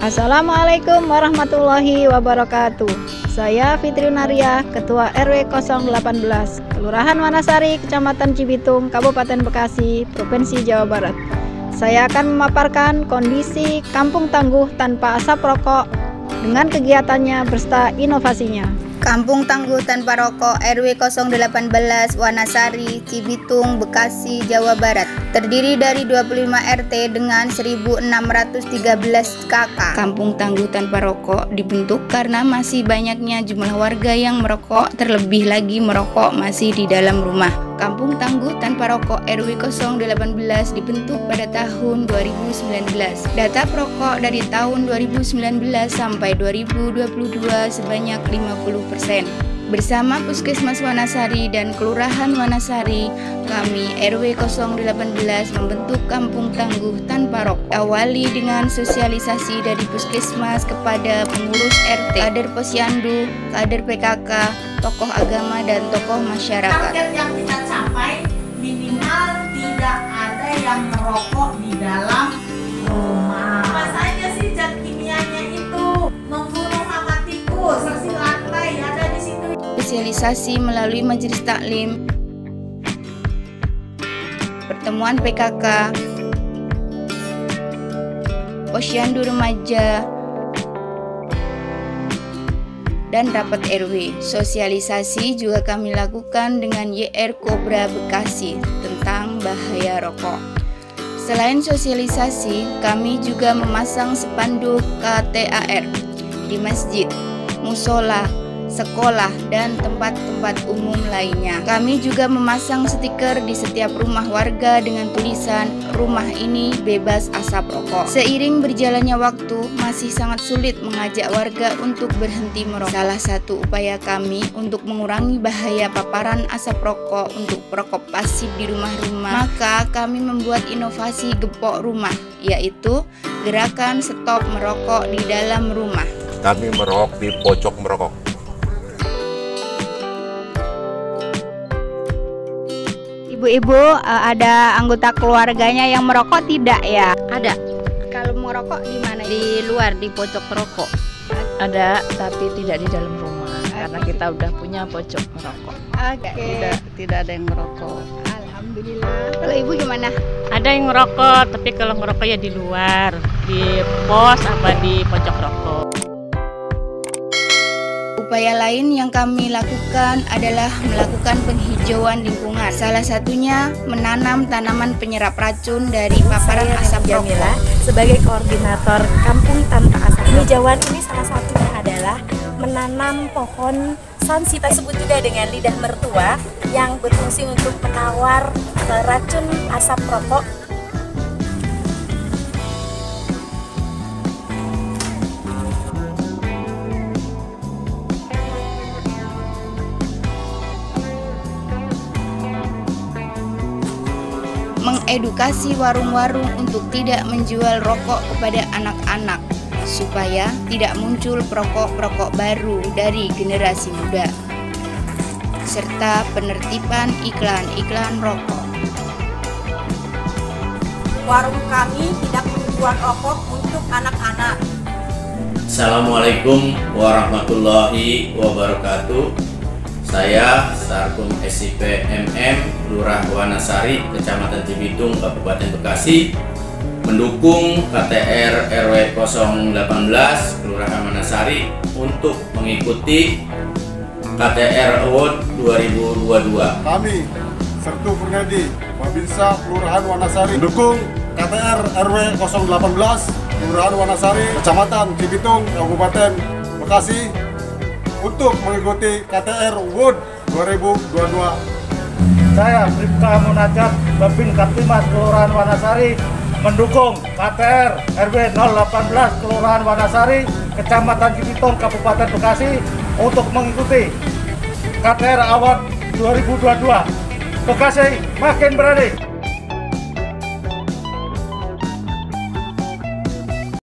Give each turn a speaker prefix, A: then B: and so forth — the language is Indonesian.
A: Assalamualaikum warahmatullahi wabarakatuh. Saya Fitri Naria, Ketua RW 018, Kelurahan Wanasari, Kecamatan Cibitung, Kabupaten Bekasi, Provinsi Jawa Barat. Saya akan memaparkan kondisi kampung tangguh tanpa asap rokok dengan kegiatannya beserta inovasinya.
B: Kampung Tangguh Tanpa Rokok RW 018 Wanasari, Cibitung, Bekasi, Jawa Barat terdiri dari 25 RT dengan 1613 KK. Kampung Tangguh Tanpa Rokok dibentuk karena masih banyaknya jumlah warga yang merokok, terlebih lagi merokok masih di dalam rumah. Kampung Tangguh Tanpa Rokok RW 018 dibentuk pada tahun 2019. Data perokok dari tahun 2019 sampai 2022 sebanyak 50%. Bersama Puskesmas Wanasari dan Kelurahan Wanasari, kami RW 018 membentuk Kampung Tangguh Tanpa Rokok. Awali dengan sosialisasi dari Puskesmas kepada pengurus RT, kader Posyandu, kader PKK, tokoh agama dan tokoh masyarakat.
C: Target yang kita capai minimal tidak ada yang merokok di dalam rumah. Apa saja sih zat kimianya itu? Membunuh hama tikus, bersih lantai ada di situ.
B: Sosialisasi melalui majelis taklim, pertemuan PKK, posyandu remaja, dan rapat RW. Sosialisasi juga kami lakukan dengan YR Kobra Bekasi tentang bahaya rokok. Selain sosialisasi, kami juga memasang spanduk KTAR di masjid, musola, sekolah, dan tempat-tempat umum lainnya. Kami juga memasang stiker di setiap rumah warga dengan tulisan "Rumah ini bebas asap rokok". Seiring berjalannya waktu, masih sangat sulit mengajak warga untuk berhenti merokok. Salah satu upaya kami untuk mengurangi bahaya paparan asap rokok untuk perokok pasif di rumah-rumah, maka kami membuat inovasi gepok rumah, yaitu gerakan stop merokok di dalam rumah.
D: Kami merokok di pojok merokok.
A: Ibu-ibu, ada anggota keluarganya yang merokok tidak ya?
E: Ada.
A: Kalau merokok di mana?
E: Di luar, di pojok merokok.
F: Ada, tapi tidak di dalam rumah. Karena kita udah punya pojok merokok.
A: Oke.
F: Tidak ada yang merokok.
A: Alhamdulillah. Kalau ibu gimana?
G: Ada yang ngerokok, tapi kalau ngerokok ya di luar, di pos apa di pojok rokok.
B: Upaya lain yang kami lakukan adalah melakukan penghijauan lingkungan. Salah satunya menanam tanaman penyerap racun dari paparan asap rokok.
H: Sebagai koordinator Kampung Tanpa Asap, penghijauan ini salah satunya adalah menanam pohon sansi, kita sebut juga dengan lidah mertua, yang berfungsi untuk menawar racun asap rokok.
B: Mengedukasi warung-warung untuk tidak menjual rokok kepada anak-anak supaya tidak muncul perokok-perokok baru dari generasi muda, serta penertiban iklan-iklan rokok.
C: Warung kami tidak membuat rokok untuk anak-anak.
I: Assalamualaikum warahmatullahi wabarakatuh. Saya Sarkum SIP MM Lurah Wanasari, Kecamatan Cibitung, Kabupaten Bekasi, mendukung KTR RW 018 Kelurahan Wanasari untuk mengikuti KTR Award 2022.
J: Kami Sertu Purnedi, Babinsa Kelurahan Wanasari, mendukung KTR RW 018 Kelurahan Wanasari, Kecamatan Cibitung, Kabupaten Bekasi, untuk mengikuti KTR Award 2022.
K: Saya Bribka Munajat, Babin Kaptimas Kelurahan Wanasari, mendukung KTR RW 018 Kelurahan Wanasari, Kecamatan Cibitung, Kabupaten Bekasi, untuk mengikuti KTR Award 2022. Bekasi makin berani.